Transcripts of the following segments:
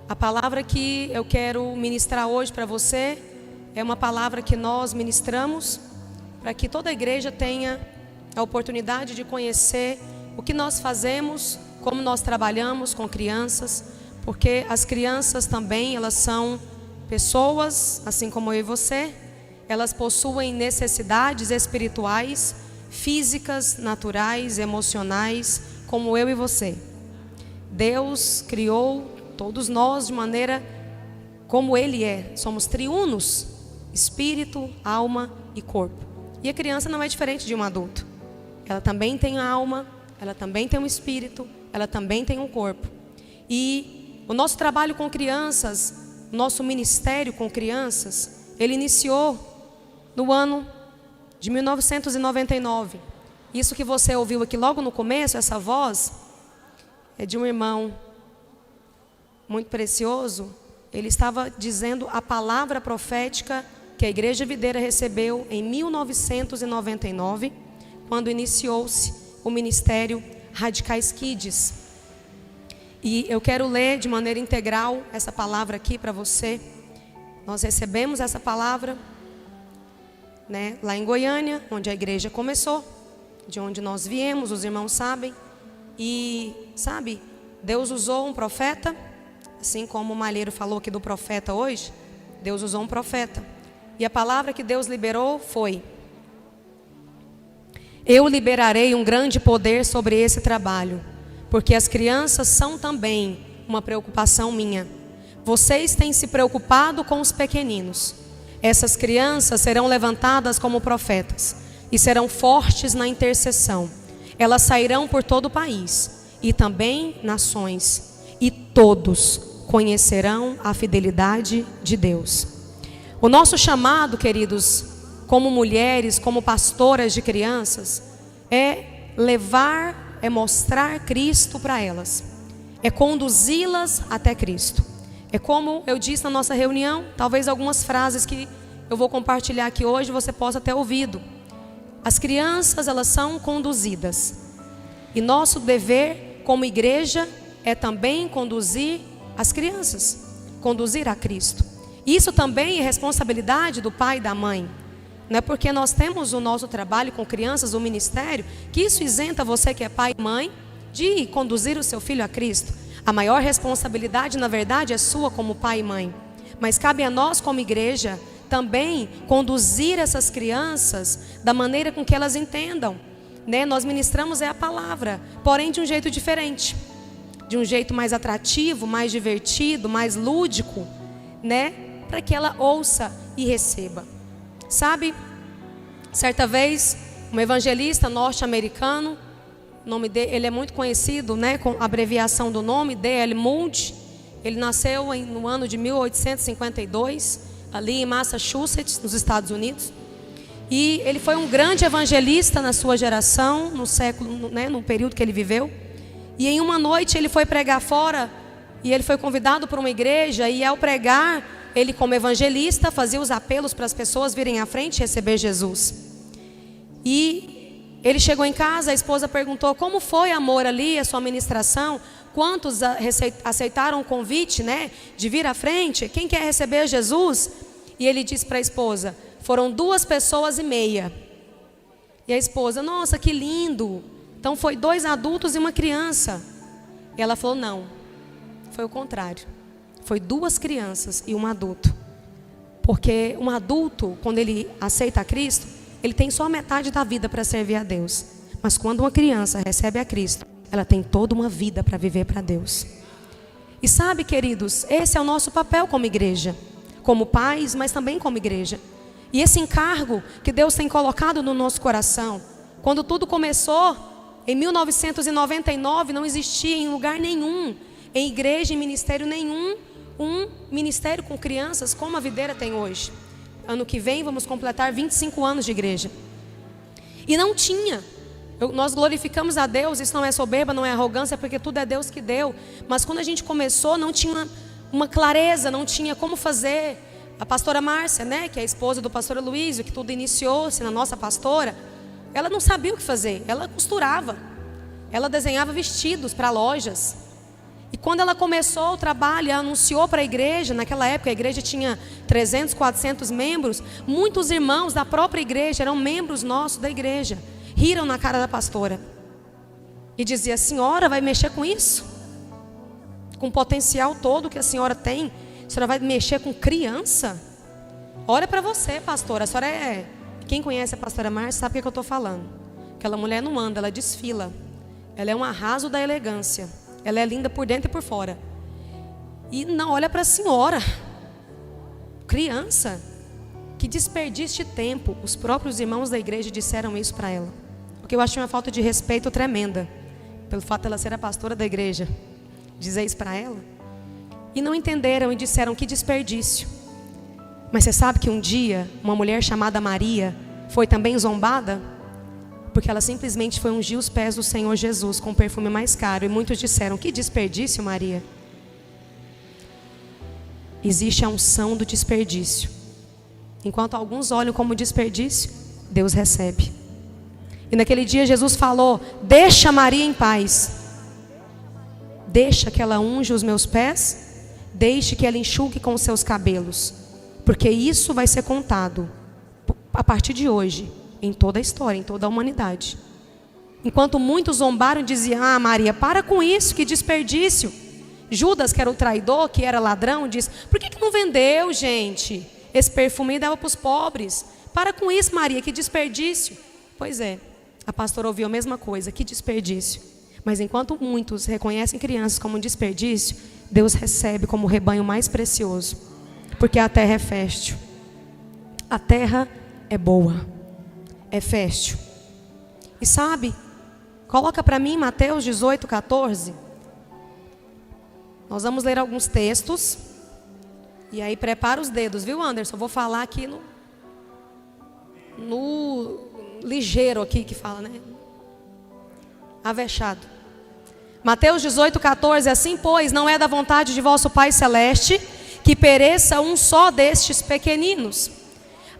A palavra que eu quero ministrar hoje para você é uma palavra que nós ministramos para que toda a igreja tenha a oportunidade de conhecer o que nós fazemos, como nós trabalhamos com crianças, porque as crianças também, elas são pessoas, assim como eu e você, elas possuem necessidades espirituais, físicas, naturais, emocionais, como eu e você. Deus criou todos nós de maneira como Ele é. Somos triunos, espírito, alma e corpo. E a criança não é diferente de um adulto. Ela também tem alma, ela também tem um espírito, ela também tem um corpo. E o nosso trabalho com crianças, nosso ministério com crianças, ele iniciou no ano de 1999. Isso que você ouviu aqui logo no começo, essa voz, é de um irmão muito precioso. Ele estava dizendo a palavra profética que a Igreja Videira recebeu em 1999, quando iniciou-se o ministério Radicais Kids. E eu quero ler de maneira integral essa palavra aqui para você. Nós recebemos essa palavra, né, lá em Goiânia, onde a igreja começou, de onde nós viemos, os irmãos sabem. E, sabe, Deus usou um profeta, assim como o Malheiro falou aqui do profeta hoje, Deus usou um profeta. E a palavra que Deus liberou foi: eu liberarei um grande poder sobre esse trabalho, porque as crianças são também uma preocupação minha. Vocês têm se preocupado com os pequeninos. Essas crianças serão levantadas como profetas e serão fortes na intercessão. Elas sairão por todo o país e também nações, e todos conhecerão a fidelidade de Deus. O nosso chamado, queridos, como mulheres, como pastoras de crianças, é levar, é mostrar Cristo para elas, é conduzi-las até Cristo. É como eu disse na nossa reunião, talvez algumas frases que eu vou compartilhar aqui hoje você possa ter ouvido. As crianças, elas são conduzidas, e nosso dever como igreja é também conduzir as crianças, conduzir a Cristo. Isso também é responsabilidade do pai e da mãe. Não é porque nós temos o nosso trabalho com crianças, o ministério, que isso isenta você que é pai e mãe de conduzir o seu filho a Cristo. A maior responsabilidade, na verdade, é sua como pai e mãe. Mas cabe a nós como igreja também conduzir essas crianças da maneira com que elas entendam, né? Nós ministramos a palavra, porém de um jeito diferente, de um jeito mais atrativo, mais divertido, mais lúdico, né? Para que ela ouça e receba. Sabe, certa vez, um evangelista norte-americano, o nome dele, ele é muito conhecido, né, com a abreviação do nome, D.L. Moody. Ele nasceu no ano de 1852, ali em Massachusetts, nos Estados Unidos. E ele foi um grande evangelista na sua geração, no século, né, no período que ele viveu. E em uma noite ele foi pregar fora, e ele foi convidado para uma igreja, e ao pregar, ele como evangelista fazia os apelos para as pessoas virem à frente e receber Jesus. E ele chegou em casa, a esposa perguntou: como foi, amor, ali a sua ministração? Quantos aceitaram o convite, né, de vir à frente? Quem quer receber Jesus? E ele disse para a esposa: foram 2,5 pessoas. E a esposa: nossa, que lindo! Então foi 2 adultos e uma criança. E ela falou: não, foi o contrário. Foi 2 crianças e um adulto. Porque um adulto, quando ele aceita a Cristo, ele tem só metade da vida para servir a Deus. Mas quando uma criança recebe a Cristo, ela tem toda uma vida para viver para Deus. E sabe, queridos, esse é o nosso papel como igreja, como pais, mas também como igreja. E esse encargo que Deus tem colocado no nosso coração. Quando tudo começou, em 1999, não existia em lugar nenhum, em igreja, em ministério nenhum, um ministério com crianças como a Videira tem hoje. Ano que vem vamos completar 25 anos de igreja. E não tinha. Nós glorificamos a Deus, isso não é soberba, não é arrogância, porque tudo é Deus que deu. Mas quando a gente começou, não tinha uma clareza, não tinha como fazer. A pastora Márcia, né, que é a esposa do pastor Luísio, que tudo iniciou-se na nossa pastora, ela não sabia o que fazer. Ela costurava, ela desenhava vestidos para lojas. E quando ela começou o trabalho, ela anunciou para a igreja. Naquela época a igreja tinha 300, 400 membros. Muitos irmãos da própria igreja eram membros nossos da igreja. Riram na cara da pastora e dizia: a senhora vai mexer com isso? Com o potencial todo que a senhora tem, a senhora vai mexer com criança? Olha para você, pastora. A senhora é... Quem conhece a pastora Márcia sabe o que eu estou falando. Aquela mulher não anda, ela desfila. Ela é um arraso da elegância. Ela é linda por dentro e por fora. E não, olha para a senhora. Criança, que desperdício de tempo. Os próprios irmãos da igreja disseram isso para ela. Porque eu achei uma falta de respeito tremenda. Pelo fato de ela ser a pastora da igreja. Dizer isso para ela. E não entenderam e disseram: que desperdício. Mas você sabe que um dia uma mulher chamada Maria foi também zombada? Porque ela simplesmente foi ungir os pés do Senhor Jesus com o perfume mais caro. E muitos disseram: que desperdício, Maria. Existe a unção do desperdício. Enquanto alguns olham como desperdício, Deus recebe. E naquele dia Jesus falou: deixa Maria em paz. Deixa que ela unja os meus pés. Deixe que ela enxugue com os seus cabelos. Porque isso vai ser contado a partir de hoje, em toda a história, em toda a humanidade. Enquanto muitos zombaram e diziam: ah, Maria, para com isso, que desperdício. Judas, que era o traidor, que era ladrão, disse: por que não vendeu, gente? Esse perfume dava para os pobres. Para com isso, Maria, que desperdício. Pois é, a pastora ouviu a mesma coisa: que desperdício. Mas enquanto muitos reconhecem crianças como um desperdício, Deus recebe como o rebanho mais precioso. Porque a terra é fértil. A terra é boa. É fértil. E sabe, coloca para mim Mateus 18, 14. Nós vamos ler alguns textos. E aí prepara os dedos, viu, Anderson? Eu vou falar aqui no ligeiro aqui que fala, né? Avexado. Mateus 18, 14. Assim, pois, não é da vontade de vosso Pai Celeste que pereça um só destes pequeninos.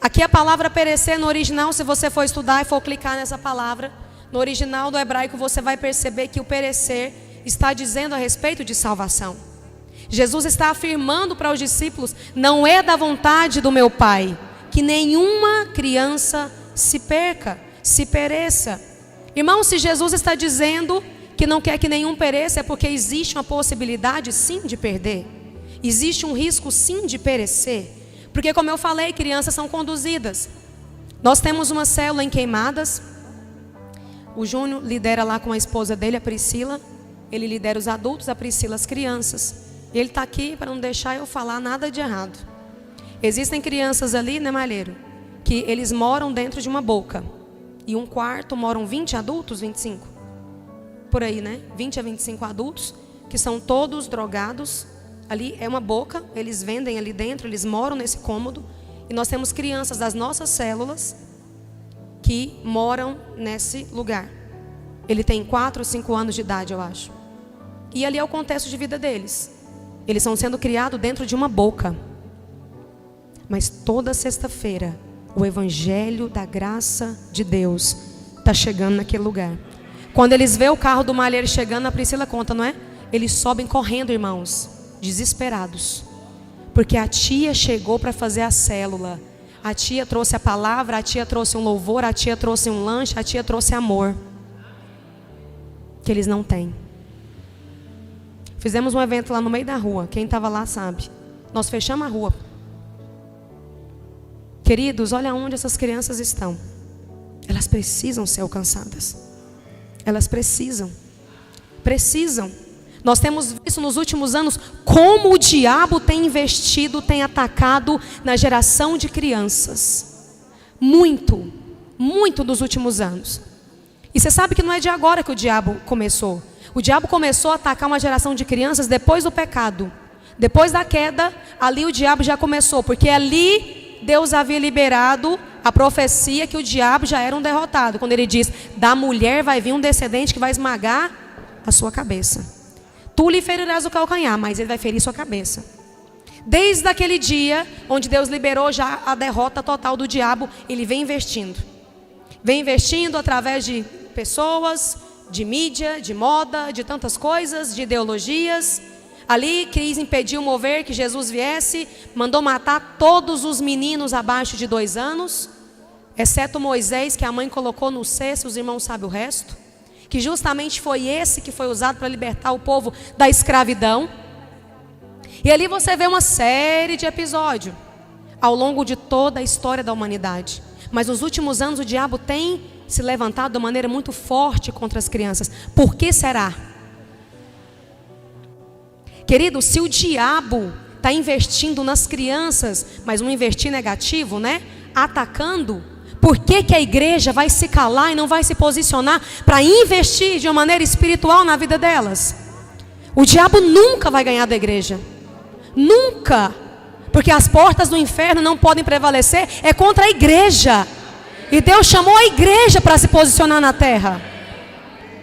Aqui a palavra perecer no original, se você for estudar e for clicar nessa palavra, no original do hebraico você vai perceber que o perecer está dizendo a respeito de salvação. Jesus está afirmando para os discípulos: não é da vontade do meu Pai que nenhuma criança se perca, se pereça. Irmão, se Jesus está dizendo que não quer que nenhum pereça, é porque existe uma possibilidade sim de perder. Existe um risco sim de perecer. Porque, como eu falei, crianças são conduzidas. Nós temos uma célula em Queimadas. O Júnior lidera lá com a esposa dele, a Priscila. Ele lidera os adultos, a Priscila as crianças. E ele está aqui para não deixar eu falar nada de errado. Existem crianças ali, né, Malheiro, que eles moram dentro de uma boca. E um quarto moram 20 adultos, 25. Por aí, né? 20 a 25 adultos, que são todos drogados. Ali é uma boca, eles vendem ali dentro, eles moram nesse cômodo. E nós temos crianças das nossas células que moram nesse lugar. Ele tem 4 ou 5 anos de idade, eu acho. E ali é o contexto de vida deles. Eles estão sendo criados dentro de uma boca. Mas toda sexta-feira, o evangelho da graça de Deus está chegando naquele lugar. Quando eles veem o carro do malheiro chegando, a Priscila conta, não é? Eles sobem correndo, irmãos, desesperados. Porque a tia chegou para fazer a célula. A tia trouxe a palavra, a tia trouxe um louvor, a tia trouxe um lanche, a tia trouxe amor. Que eles não têm. Fizemos um evento lá no meio da rua. Quem estava lá sabe. Nós fechamos a rua. Queridos, olha onde essas crianças estão. Elas precisam ser alcançadas. Elas precisam. Precisam. Nós temos visto nos últimos anos como o diabo tem investido, tem atacado na geração de crianças. Muito, muito nos últimos anos. E você sabe que não é de agora que o diabo começou. O diabo começou a atacar uma geração de crianças depois do pecado. Depois da queda, ali o diabo já começou. Porque ali Deus havia liberado a profecia que o diabo já era um derrotado. Quando ele diz, da mulher vai vir um descendente que vai esmagar a sua cabeça. Tu lhe ferirás o calcanhar, mas ele vai ferir sua cabeça. Desde aquele dia, onde Deus liberou já a derrota total do diabo, ele vem investindo. Vem investindo através de pessoas, de mídia, de moda, de tantas coisas, de ideologias. Ali quis impedir o mover que Jesus viesse, mandou matar todos os meninos abaixo de 2 anos, exceto Moisés, que a mãe colocou no cesto, os irmãos sabem o resto, que justamente foi esse que foi usado para libertar o povo da escravidão. E ali você vê uma série de episódios ao longo de toda a história da humanidade. Mas nos últimos anos o diabo tem se levantado de maneira muito forte contra as crianças. Por que será? Querido, se o diabo está investindo nas crianças, mas um investir negativo, né? Atacando, por que que a igreja vai se calar e não vai se posicionar para investir de uma maneira espiritual na vida delas? O diabo nunca vai ganhar da igreja. Nunca. Porque as portas do inferno não podem prevalecer, é contra a igreja. E Deus chamou a igreja para se posicionar na terra.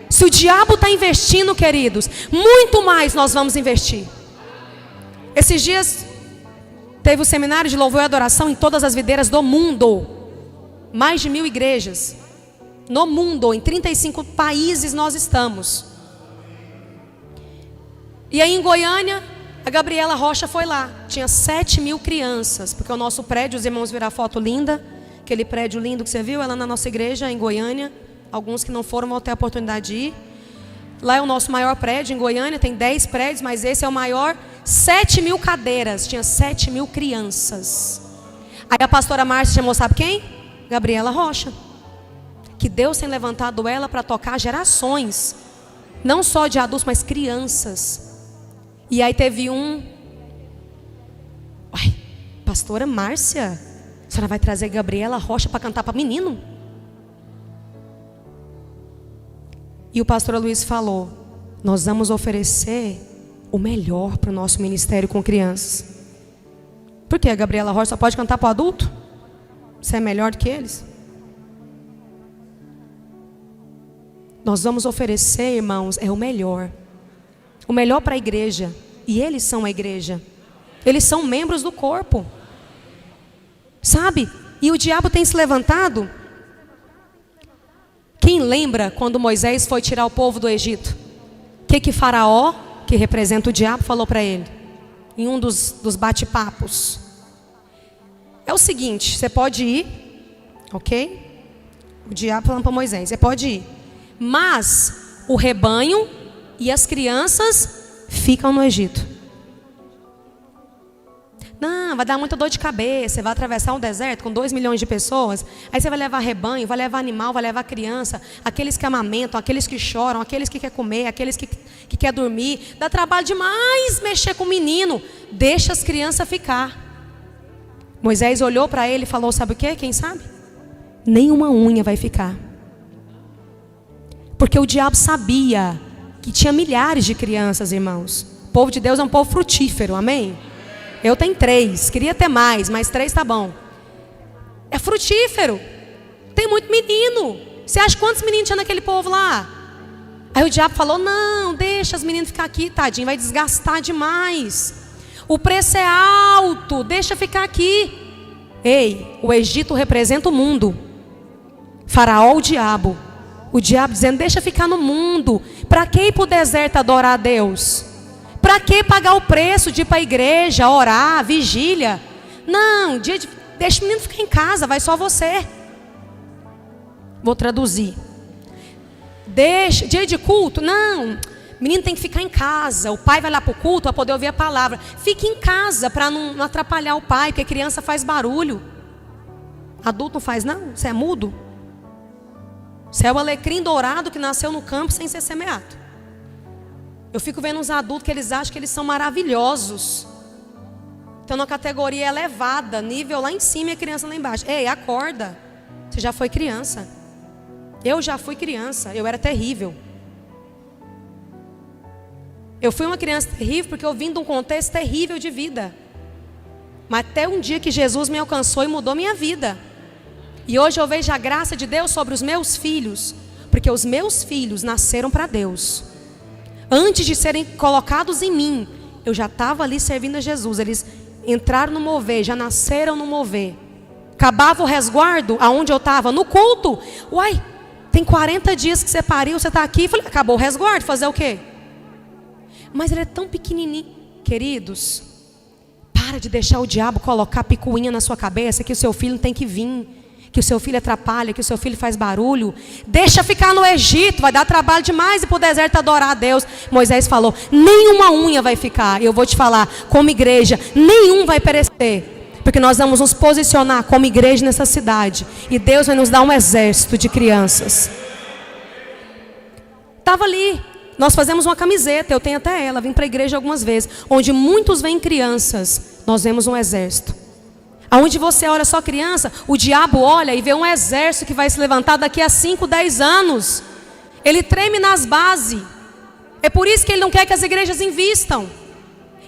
Se o diabo está investindo, queridos, muito mais nós vamos investir. Esses dias teve o seminário de louvor e adoração em todas as videiras do mundo. Mais de 1000 igrejas. No mundo, em 35 países nós estamos. E aí em Goiânia, a Gabriela Rocha foi lá. Tinha 7.000 crianças. Porque o nosso prédio, os irmãos viram a foto linda. Aquele prédio lindo que você viu, ela na nossa igreja em Goiânia. Alguns que não foram vão ter a oportunidade de ir. Lá é o nosso maior prédio em Goiânia. Tem 10 prédios, mas esse é o maior. 7.000 cadeiras. Tinha 7.000 crianças. Aí a pastora Márcia chamou, sabe quem? Gabriela Rocha. Que Deus tem levantado ela para tocar gerações. Não só de adultos, mas crianças. E aí teve pastora Márcia, a senhora vai trazer Gabriela Rocha para cantar para menino? E o pastor Luiz falou, nós vamos oferecer o melhor para o nosso ministério com crianças. Por que a Gabriela Rocha só pode cantar para o adulto? Você é melhor do que eles? Nós vamos oferecer, irmãos, o melhor para a igreja. E eles são a igreja. Eles são membros do corpo. Sabe? E o diabo tem se levantado. Quem lembra quando Moisés foi tirar o povo do Egito? O que Faraó, que representa o diabo, falou para ele? Em um dos bate-papos. É o seguinte, você pode ir, ok? O diabo falando para Moisés, você pode ir. Mas o rebanho e as crianças ficam no Egito. Não, vai dar muita dor de cabeça. Você vai atravessar um deserto com 2 milhões de pessoas. Aí você vai levar rebanho, vai levar animal, vai levar criança. Aqueles que amamentam, aqueles que choram, aqueles que querem comer, aqueles que querem dormir. Dá trabalho demais mexer com o menino. Deixa as crianças ficar. Moisés olhou para ele e falou, sabe o que? Quem sabe? Nenhuma unha vai ficar. Porque o diabo sabia que tinha milhares de crianças, irmãos. O povo de Deus é um povo frutífero, amém? Eu tenho 3, queria ter mais, mas 3 tá bom. É frutífero. Tem muito menino. Você acha quantos meninos tinha naquele povo lá? Aí o diabo falou, não, deixa os meninos ficar aqui, tadinho, vai desgastar demais. O preço é alto, deixa ficar aqui. Ei, o Egito representa o mundo. Faraó, o diabo. O diabo dizendo, deixa ficar no mundo. Para que ir para o deserto adorar a Deus? Para que pagar o preço de ir para a igreja, orar, vigília? Não, deixa o menino ficar em casa, vai só você. Vou traduzir. Dia de culto? Não, menino tem que ficar em casa. O pai vai lá para o culto para poder ouvir a palavra. Fique em casa para não atrapalhar o pai, porque a criança faz barulho. Adulto não faz não? Você é mudo? Você é o alecrim dourado que nasceu no campo sem ser semeado. Eu fico vendo uns adultos que eles acham que eles são maravilhosos. Estão numa categoria elevada, nível lá em cima e a criança lá embaixo. Ei, acorda. Você já foi criança. Eu já fui criança, eu era terrível. Eu fui uma criança terrível porque eu vim de um contexto terrível de vida. Mas até um dia que Jesus me alcançou e mudou minha vida. E hoje eu vejo a graça de Deus sobre os meus filhos. Porque os meus filhos nasceram para Deus. Antes de serem colocados em mim, eu já estava ali servindo a Jesus. Eles entraram no mover, já nasceram no mover. Acabava o resguardo, aonde eu estava? No culto. Uai, Tem 40 dias que você pariu, você está aqui. Eu falei, acabou o resguardo, fazer o quê? Mas ele é tão pequenininho. Queridos, para de deixar o diabo colocar picuinha na sua cabeça, que o seu filho não tem que vir, que o seu filho atrapalha, que o seu filho faz barulho. Deixa ficar no Egito, vai dar trabalho demais ir para o deserto adorar a Deus. Moisés falou, nenhuma unha vai ficar. E eu vou te falar, como igreja, nenhum vai perecer. Porque nós vamos nos posicionar como igreja nessa cidade. E Deus vai nos dar um exército de crianças. Estava ali. Nós fazemos uma camiseta, eu tenho até ela, vim para a igreja algumas vezes. Onde muitos vêm crianças, nós vemos um exército. Aonde você olha só criança, o diabo olha e vê um exército que vai se levantar daqui a 5, 10 anos. Ele treme nas bases. É por isso que ele não quer que as igrejas invistam.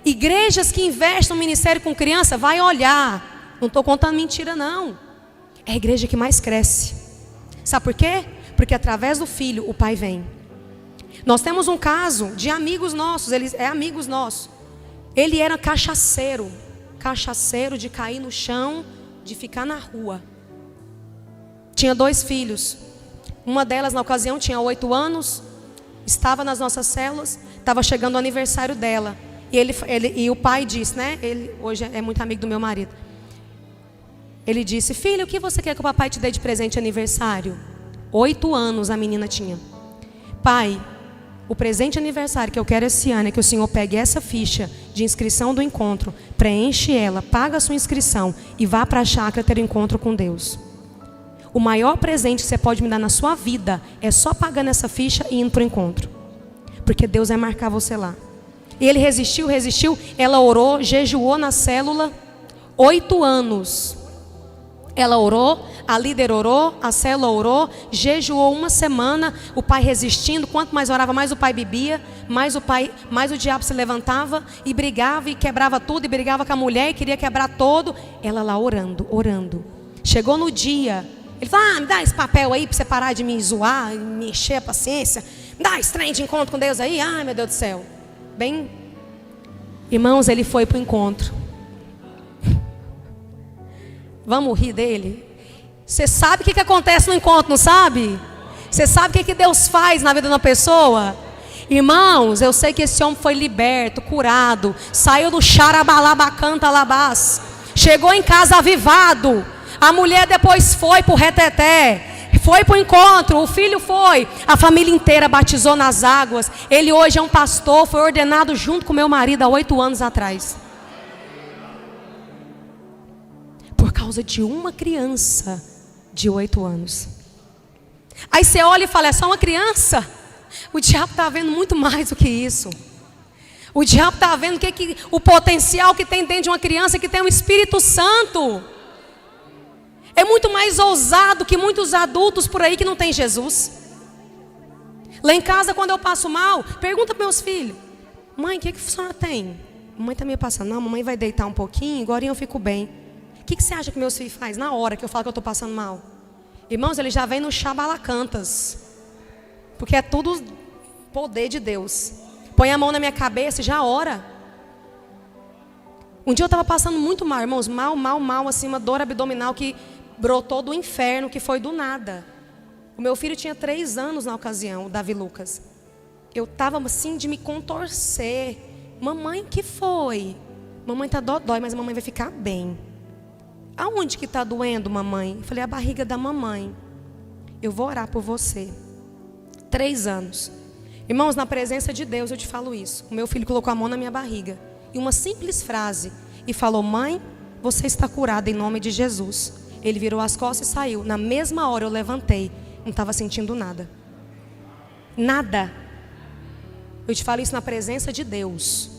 Igrejas que investem no ministério com criança, vai olhar. Não estou contando mentira não. É a igreja que mais cresce. Sabe por quê? Porque através do filho o pai vem. Nós temos um caso de amigos nossos, ele é amigos nossos. Ele era cachaceiro de cair no chão, de ficar na rua. Tinha 2 filhos. Uma delas na ocasião tinha 8 anos, estava nas nossas células, estava chegando o aniversário dela. E o pai disse, né? Ele hoje é muito amigo do meu marido. Ele disse, filho, o que você quer que o papai te dê de presente de aniversário? 8 anos a menina tinha. Pai, o presente de aniversário que eu quero esse ano é que o senhor pegue essa ficha de inscrição do encontro, preenche ela, paga a sua inscrição e vá para a chácara ter um encontro com Deus. O maior presente que você pode me dar na sua vida é só pagando essa ficha e indo para o encontro. Porque Deus vai marcar você lá. E ele resistiu, ela orou, jejuou na célula, 8 anos. Ela orou, a líder orou, a célula orou, jejuou 1 semana, o pai resistindo. Quanto mais orava, mais o pai bebia, mais o diabo se levantava e brigava e quebrava tudo, e brigava com a mulher e queria quebrar todo. Ela lá orando. Chegou no dia, ele falou, me dá esse papel aí para você parar de me zoar, me encher a paciência, me dá esse trem de encontro com Deus aí, ai meu Deus do céu. Bem, irmãos, ele foi para o encontro. Vamos rir dele? Você sabe o que acontece no encontro, não sabe? Você sabe o que Deus faz na vida de uma pessoa? Irmãos, eu sei que esse homem foi liberto, curado, saiu do xarabalabacanta labás, chegou em casa avivado. A mulher depois foi para o reteté, foi para o encontro, o filho foi, a família inteira batizou nas águas. Ele hoje é um pastor, foi ordenado junto com meu marido há 8 anos atrás. Por causa de uma criança de 8 anos. Aí você olha e fala, é só uma criança? O diabo está vendo muito mais do que isso. O diabo está vendo o potencial que tem dentro de uma criança que tem o Espírito Santo. É muito mais ousado que muitos adultos por aí que não tem Jesus. Lá em casa, quando eu passo mal, pergunta para meus filhos, mãe, o que a senhora tem? Mamãe está meio passando. Não, mamãe vai deitar um pouquinho, agora eu fico bem. O que você acha que meus filhos fazem na hora que eu falo que eu estou passando mal? Irmãos, eles já vêm no xabalacantas. Porque é tudo poder de Deus. Põe a mão na minha cabeça e já ora. Um dia eu estava passando muito mal, irmãos. Mal, assim, uma dor abdominal que brotou do inferno, que foi do nada. O meu filho tinha 3 anos na ocasião, o Davi Lucas. Eu estava assim de me contorcer. Mamãe, o que foi? Mamãe está dói, mas a mamãe vai ficar bem. Aonde que está doendo, mamãe? Eu falei, a barriga da mamãe. Eu vou orar por você. 3 anos. Irmãos, na presença de Deus eu te falo isso. O meu filho colocou a mão na minha barriga. E uma simples frase. E falou, mãe, você está curada em nome de Jesus. Ele virou as costas e saiu. Na mesma hora eu levantei. Não estava sentindo nada. Nada. Eu te falo isso na presença de Deus.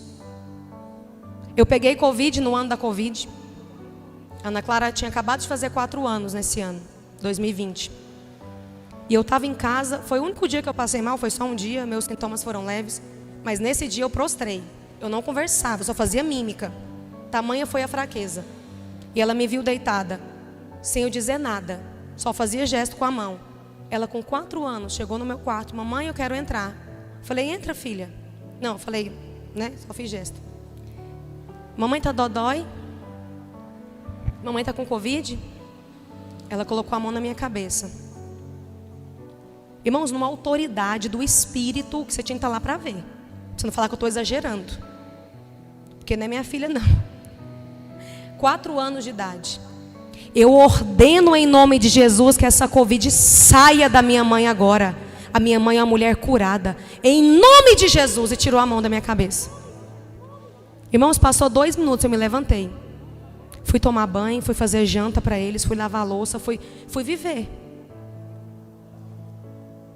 Eu peguei Covid no ano da Covid. Ana Clara tinha acabado de fazer 4 anos nesse ano, 2020. E eu estava em casa, foi o único dia que eu passei mal, foi só um dia, meus sintomas foram leves. Mas nesse dia eu prostrei, eu não conversava, eu só fazia mímica. Tamanha foi a fraqueza. E ela me viu deitada, sem eu dizer nada, só fazia gesto com a mão. Ela com 4 anos, chegou no meu quarto, mamãe, eu quero entrar. Falei, entra filha. Não, falei, né, só fiz gesto. Mamãe tá dodói? Mamãe está com Covid? Ela colocou a mão na minha cabeça. Irmãos, numa autoridade do Espírito que você tinha que estar lá para ver. Você não falar que eu estou exagerando. Porque não é minha filha, não. 4 anos de idade. Eu ordeno em nome de Jesus que essa Covid saia da minha mãe agora. A minha mãe é uma mulher curada. Em nome de Jesus. E tirou a mão da minha cabeça. Irmãos, passou 2 minutos, eu me levantei. Fui tomar banho, fui fazer janta para eles, fui lavar a louça, fui viver.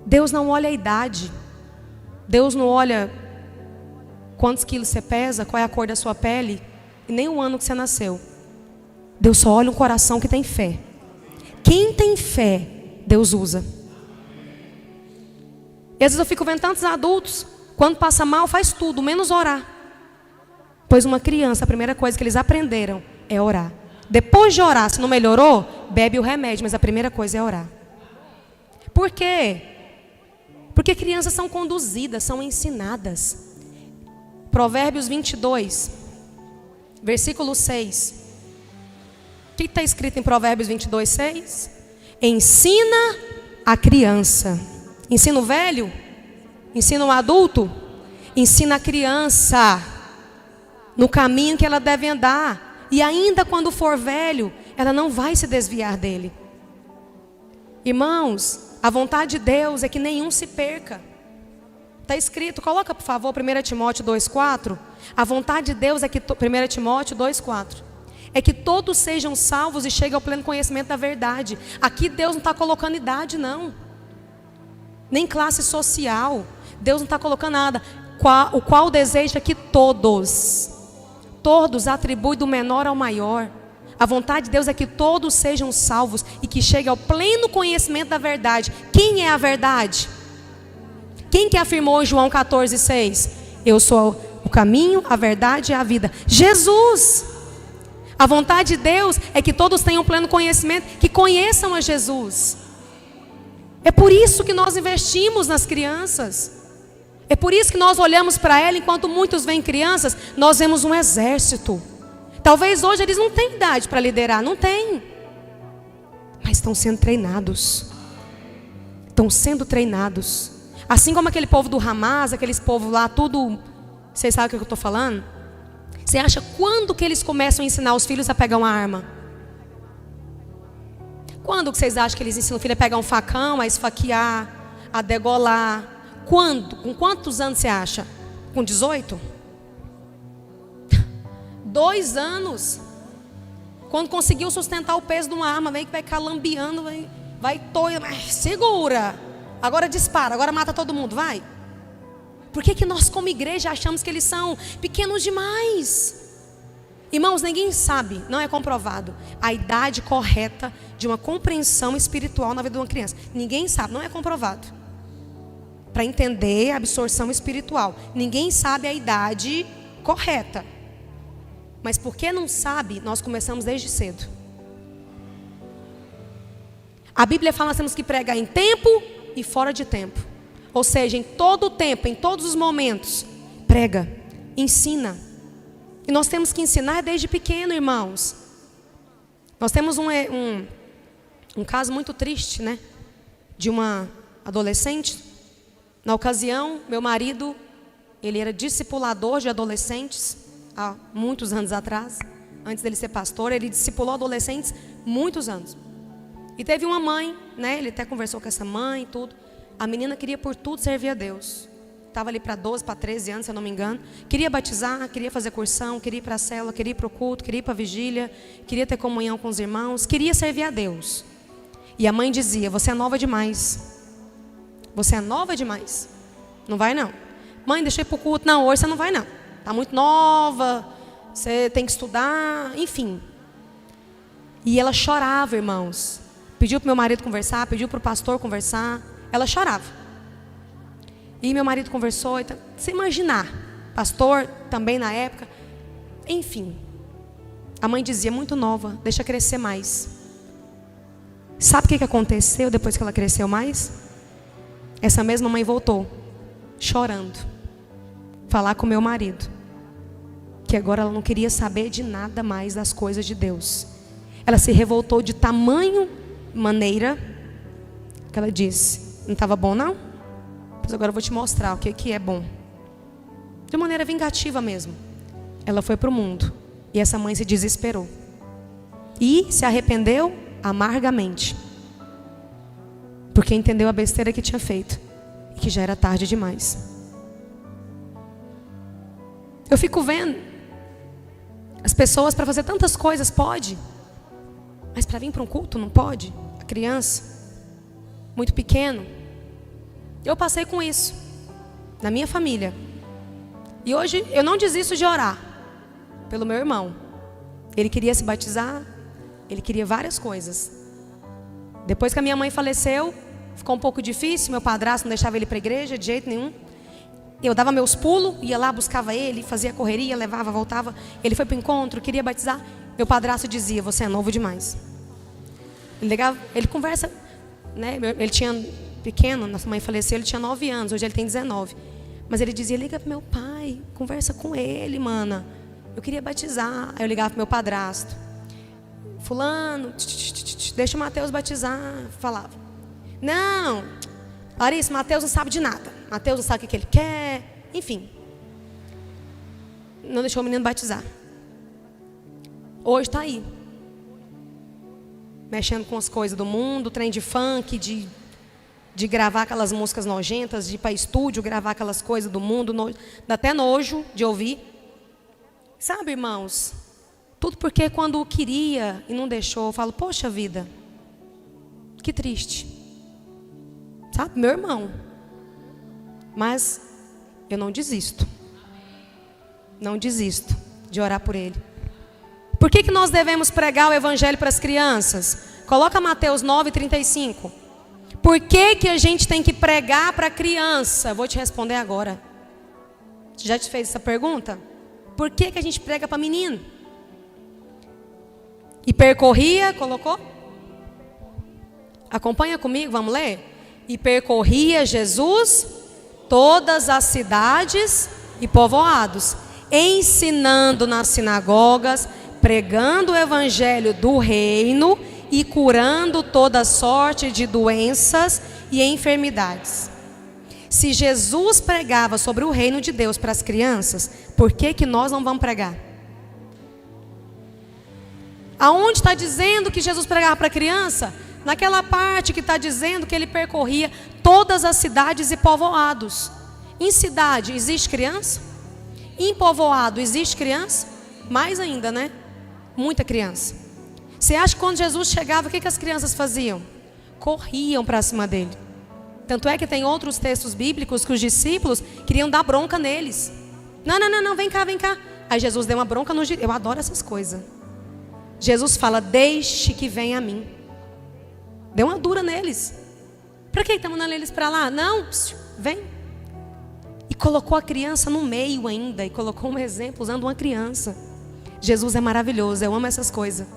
Deus não olha a idade. Deus não olha quantos quilos você pesa, qual é a cor da sua pele, e nem o ano que você nasceu. Deus só olha um coração que tem fé. Quem tem fé, Deus usa. E às vezes eu fico vendo tantos adultos, quando passa mal, faz tudo, menos orar. Pois uma criança, a primeira coisa que eles aprenderam é orar. Depois de orar, se não melhorou, bebe o remédio, mas a primeira coisa é orar. Por quê? Porque crianças são conduzidas, são ensinadas. Provérbios 22, versículo 6. O que está escrito em Provérbios 22, 6? Ensina a criança. Ensina o velho? Ensina o adulto? Ensina a criança no caminho que ela deve andar. E ainda quando for velho, ela não vai se desviar dele. Irmãos, a vontade de Deus é que nenhum se perca. Está escrito, coloca por favor 1 Timóteo 2,4. A vontade de Deus é que, 1 Timóteo 2,4. É que todos sejam salvos e cheguem ao pleno conhecimento da verdade. Aqui Deus não está colocando idade, não. Nem classe social. Deus não está colocando nada. O qual deseja que todos atribuem do menor ao maior. A vontade de Deus é que todos sejam salvos e que cheguem ao pleno conhecimento da verdade. Quem é a verdade? Quem que afirmou em João 14,6? Eu sou o caminho, a verdade e a vida. Jesus! A vontade de Deus é que todos tenham pleno conhecimento, que conheçam a Jesus. É por isso que nós investimos nas crianças. É por isso que nós olhamos para ela, enquanto muitos veem crianças, nós vemos um exército. Talvez hoje eles não tenham idade para liderar, não tem. Mas estão sendo treinados. Estão sendo treinados. Assim como aquele povo do Hamas, aqueles povos lá, tudo... Vocês sabem o que eu estou falando? Você acha quando que eles começam a ensinar os filhos a pegar uma arma? Quando que vocês acham que eles ensinam o filho a pegar um facão, a esfaquear, a degolar? Quando? Com quantos anos você acha? Com 18? 2 anos. Quando conseguiu sustentar o peso de uma arma, vem que vai calambeando, vai toda, segura. Agora dispara, agora mata todo mundo, vai. Por que nós como igreja achamos que eles são pequenos demais? Irmãos, ninguém sabe, não é comprovado, a idade correta de uma compreensão espiritual na vida de uma criança. Ninguém sabe, não é comprovado. Para entender a absorção espiritual. Ninguém sabe a idade correta. Mas porque não sabe, nós começamos desde cedo. A Bíblia fala que nós temos que pregar em tempo e fora de tempo. Ou seja, em todo o tempo, em todos os momentos, prega, ensina. E nós temos que ensinar desde pequeno, irmãos. Nós temos um caso muito triste, né? De uma adolescente. Na ocasião, meu marido, ele era discipulador de adolescentes, há muitos anos atrás. Antes dele ser pastor, ele discipulou adolescentes muitos anos. E teve uma mãe, né? Ele até conversou com essa mãe e tudo. A menina queria por tudo servir a Deus. Estava ali para 12, para 13 anos, se eu não me engano. Queria batizar, queria fazer cursão, queria ir para a célula, queria ir para o culto, queria ir para a vigília, queria ter comunhão com os irmãos, queria servir a Deus. E a mãe dizia, você é nova demais. Você é nova demais. Não vai não. Mãe, deixa eu ir para o culto. Não, hoje você não vai não. Está muito nova, você tem que estudar, enfim. E ela chorava, irmãos. Pediu para o meu marido conversar, pediu para o pastor conversar. Ela chorava. E meu marido conversou. Você imaginar, pastor também na época. Enfim. A mãe dizia, muito nova, deixa crescer mais. Sabe o que aconteceu depois que ela cresceu mais? Essa mesma mãe voltou, chorando, falar com meu marido. Que agora ela não queria saber de nada mais das coisas de Deus. Ela se revoltou de tamanho maneira que ela disse, Não estava bom, não? Mas agora eu vou te mostrar o que é bom. De maneira vingativa mesmo. Ela foi para o mundo. E essa mãe se desesperou. E se arrependeu amargamente. Porque entendeu a besteira que tinha feito. E que já era tarde demais. Eu fico vendo. As pessoas para fazer tantas coisas pode. Mas para vir para um culto não pode. A criança. Muito pequeno. Eu passei com isso. Na minha família. E hoje eu não desisto de orar. Pelo meu irmão. Ele queria se batizar. Ele queria várias coisas. Depois que a minha mãe faleceu, ficou um pouco difícil. Meu padrasto não deixava ele para a igreja de jeito nenhum. Eu dava meus pulos, ia lá, buscava ele, fazia correria, levava, voltava. Ele foi para o encontro, queria batizar. Meu padrasto dizia, você é novo demais. Ele conversa, né? Ele tinha pequeno, nossa mãe faleceu, ele tinha 9 anos, hoje ele tem 19. Mas ele dizia, liga para meu pai, conversa com ele, mana. Eu queria batizar. Aí eu ligava para meu padrasto. Fulano, deixa o Mateus batizar. Falava. Não, Larissa, Mateus não sabe de nada. Mateus não sabe o que ele quer. Enfim. Não deixou o menino batizar. Hoje está aí. Mexendo com as coisas do mundo, trem de funk, de gravar aquelas músicas nojentas, de ir para estúdio, gravar aquelas coisas do mundo. Dá até nojo de ouvir. Sabe, irmãos? Tudo porque quando queria e não deixou, eu falo, poxa vida, que triste. Sabe, meu irmão. Mas eu não desisto. Não desisto de orar por ele. Por que nós devemos pregar o evangelho para as crianças? Coloca Mateus 9:35. Por que a gente tem que pregar para a criança? Vou te responder agora. Já te fez essa pergunta? Por que a gente prega para menino? E percorria, colocou? Acompanha comigo, vamos ler? E percorria Jesus todas as cidades e povoados, ensinando nas sinagogas, pregando o evangelho do reino e curando toda sorte de doenças e enfermidades. Se Jesus pregava sobre o reino de Deus para as crianças, por que nós não vamos pregar? Aonde está dizendo que Jesus pregava para a criança? Naquela parte que está dizendo que ele percorria todas as cidades e povoados. Em cidade existe criança? Em povoado existe criança? Mais ainda, né? Muita criança. Você acha que quando Jesus chegava, o que as crianças faziam? Corriam para cima dele. Tanto é que tem outros textos bíblicos que os discípulos queriam dar bronca neles. Não, vem cá. Aí Jesus deu uma bronca no... Eu adoro essas coisas. Jesus fala, deixe que venha a mim. Deu uma dura neles. Para que estamos mandando eles para lá? Não, vem. E colocou a criança no meio ainda. E colocou um exemplo usando uma criança. Jesus é maravilhoso, eu amo essas coisas.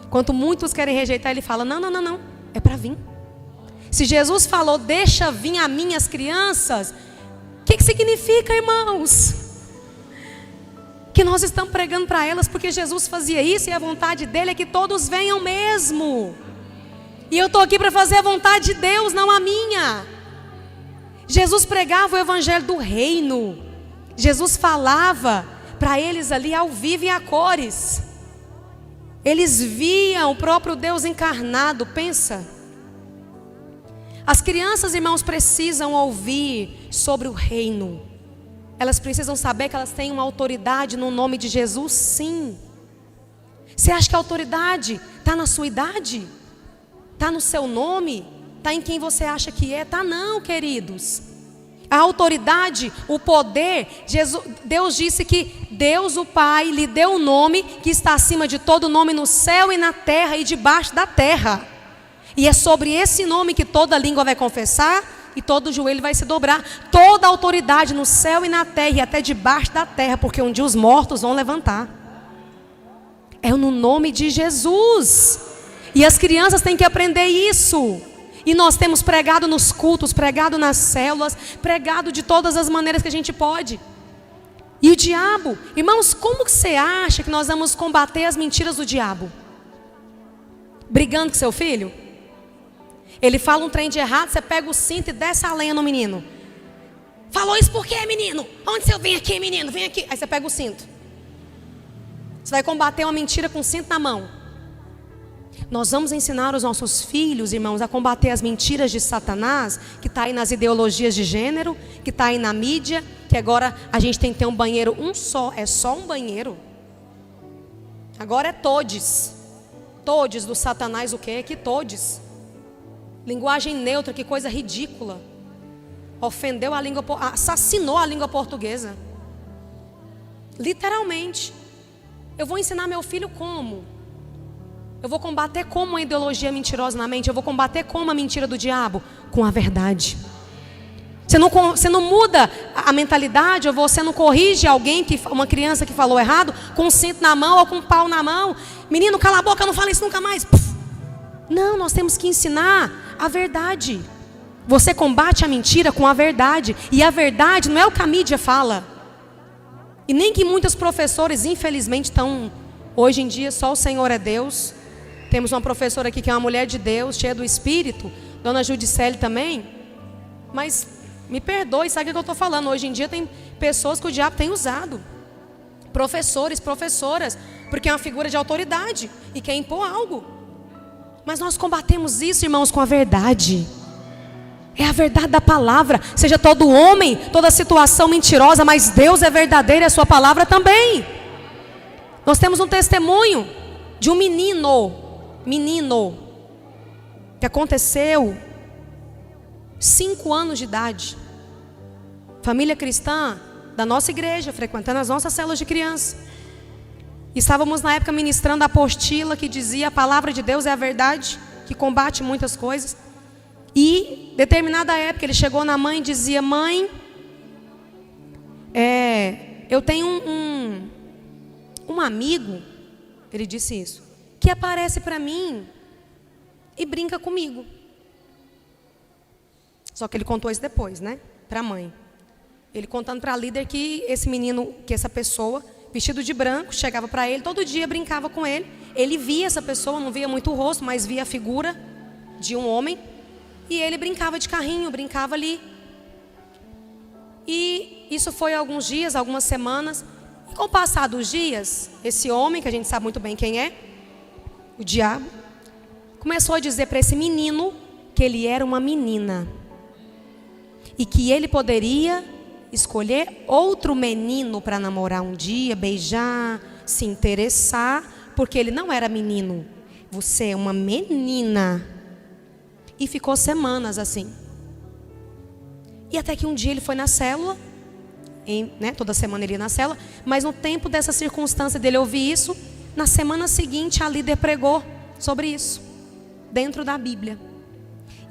Quanto muitos querem rejeitar, ele fala, não. É para vir. Se Jesus falou, deixa vir a mim as crianças, o que significa, irmãos? Que nós estamos pregando para elas porque Jesus fazia isso e a vontade dele é que todos venham mesmo. E eu estou aqui para fazer a vontade de Deus, não a minha. Jesus pregava o evangelho do reino. Jesus falava para eles ali ao vivo e a cores. Eles viam o próprio Deus encarnado, pensa. As crianças, irmãos, precisam ouvir sobre o reino. Elas precisam saber que elas têm uma autoridade no nome de Jesus, sim. Você acha que a autoridade está na sua idade? Está no seu nome? Está em quem você acha que é? Está não, queridos. A autoridade, o poder, Deus disse que Deus o Pai lhe deu um nome que está acima de todo nome no céu e na terra e debaixo da terra. E é sobre esse nome que toda língua vai confessar e todo joelho vai se dobrar. Toda autoridade no céu e na terra e até debaixo da terra, porque um dia os mortos vão levantar. É no nome de Jesus. E as crianças têm que aprender isso. E nós temos pregado nos cultos, pregado nas células, pregado de todas as maneiras que a gente pode. E o diabo, irmãos, como que você acha que nós vamos combater as mentiras do diabo? Brigando com seu filho? Ele fala um trem de errado, você pega o cinto e desce a lenha no menino. Falou isso por quê, menino? Onde você vem aqui, menino? Vem aqui. Aí você pega o cinto. Você vai combater uma mentira com o cinto na mão. Nós vamos ensinar os nossos filhos, irmãos, a combater as mentiras de Satanás, que está aí nas ideologias de gênero, que está aí na mídia, que agora a gente tem que ter um banheiro só, é só um banheiro. Agora é todes. Todes do Satanás, o quê? Que todes. Linguagem neutra, que coisa ridícula. Ofendeu a língua, assassinou a língua portuguesa. Literalmente. Eu vou ensinar meu filho como? Eu vou combater como uma ideologia mentirosa na mente? Eu vou combater como a mentira do diabo? Com a verdade. Você não muda a mentalidade, ou você não corrige alguém, uma criança que falou errado, com um cinto na mão ou com um pau na mão. Menino, cala a boca, não fala isso nunca mais. Não, nós temos que ensinar a verdade. Você combate a mentira com a verdade. E a verdade não é o que a mídia fala. E nem que muitos professores, infelizmente, estão... Hoje em dia, só o Senhor é Deus. Temos uma professora aqui que é uma mulher de Deus, cheia do Espírito. Dona Judicele também. Mas, me perdoe, sabe o que eu estou falando? Hoje em dia tem pessoas que o diabo tem usado. Professores, professoras. Porque é uma figura de autoridade. E quer impor algo. Mas nós combatemos isso, irmãos, com a verdade. É a verdade da palavra. Seja todo homem, toda situação mentirosa, mas Deus é verdadeiro e a sua palavra também. Nós temos um testemunho de um menino, que aconteceu 5 anos de idade. Família cristã da nossa igreja, frequentando as nossas células de criança. Estávamos na época ministrando a apostila que dizia: a palavra de Deus é a verdade, que combate muitas coisas. E, determinada época, ele chegou na mãe e dizia: mãe, eu tenho um amigo, ele disse isso, que aparece para mim e brinca comigo. Só que ele contou isso depois, né? Para a mãe. Ele contando para a líder que esse menino, que essa pessoa, vestido de branco, chegava para ele, todo dia brincava com ele. Ele via essa pessoa, não via muito o rosto, mas via a figura de um homem. E ele brincava de carrinho, brincava ali. E isso foi alguns dias, algumas semanas. E com o passar dos dias, esse homem, que a gente sabe muito bem quem é, o diabo, começou a dizer para esse menino que ele era uma menina. E que ele poderia escolher outro menino para namorar um dia, beijar, se interessar, porque ele não era menino. Você é uma menina. E ficou semanas assim. E até que um dia ele foi na célula, toda semana ele ia na célula, mas no tempo dessa circunstância dele ouvir isso, na semana seguinte a líder pregou sobre isso, dentro da Bíblia.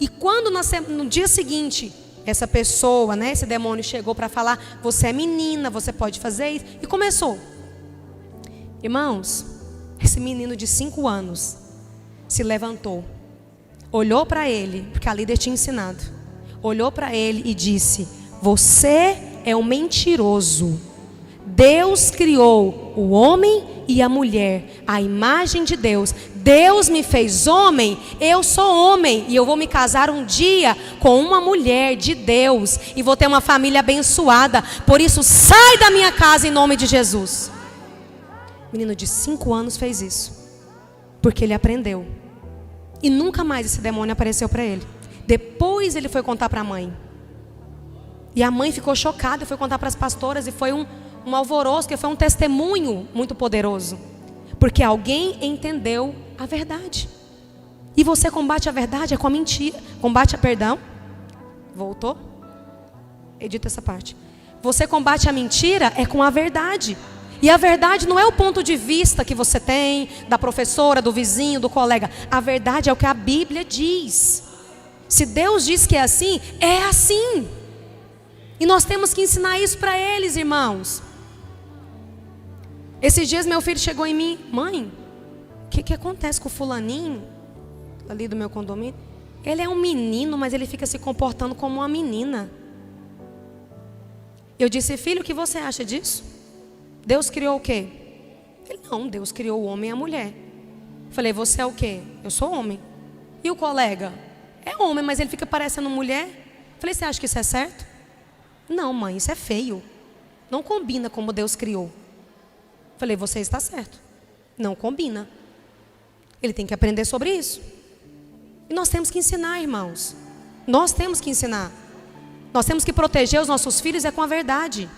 E quando no dia seguinte, essa pessoa, esse demônio chegou para falar: você é menina, você pode fazer isso. E começou. Irmãos, esse menino de 5 anos se levantou. Olhou para ele, porque a líder tinha ensinado. Olhou para ele e disse: você é um mentiroso. Deus criou o homem e a mulher, a imagem de Deus. Deus me fez homem, eu sou homem. E eu vou me casar um dia com uma mulher de Deus. E vou ter uma família abençoada. Por isso, sai da minha casa em nome de Jesus. O menino de 5 anos fez isso. Porque ele aprendeu. E nunca mais esse demônio apareceu para ele. Depois ele foi contar para a mãe. E a mãe ficou chocada e foi contar para as pastoras. E foi um alvoroço, que foi um testemunho muito poderoso. Porque alguém entendeu a verdade. E você combate a verdade é com a mentira. Voltou? Edita essa parte. Você combate a mentira é com a verdade. E a verdade não é o ponto de vista que você tem, da professora, do vizinho, do colega. A verdade é o que a Bíblia diz. Se Deus diz que é assim, é assim. E nós temos que ensinar isso para eles, irmãos. Esses dias meu filho chegou em mim: mãe, o que acontece com o fulaninho ali do meu condomínio? Ele é um menino, mas ele fica se comportando como uma menina. Eu disse: filho, o que você acha disso? Deus criou o quê? Ele: não, Deus criou o homem e a mulher. Falei: você é o quê? Eu sou homem. E o colega? é homem, mas ele fica parecendo mulher. Falei, você acha que isso é certo? Não, mãe, isso é feio. Não combina como Deus criou. Falei, você está certo. Não combina. Ele tem que aprender sobre isso. E nós temos que ensinar, irmãos. Nós temos que ensinar. Nós temos que proteger os nossos filhos com a verdade.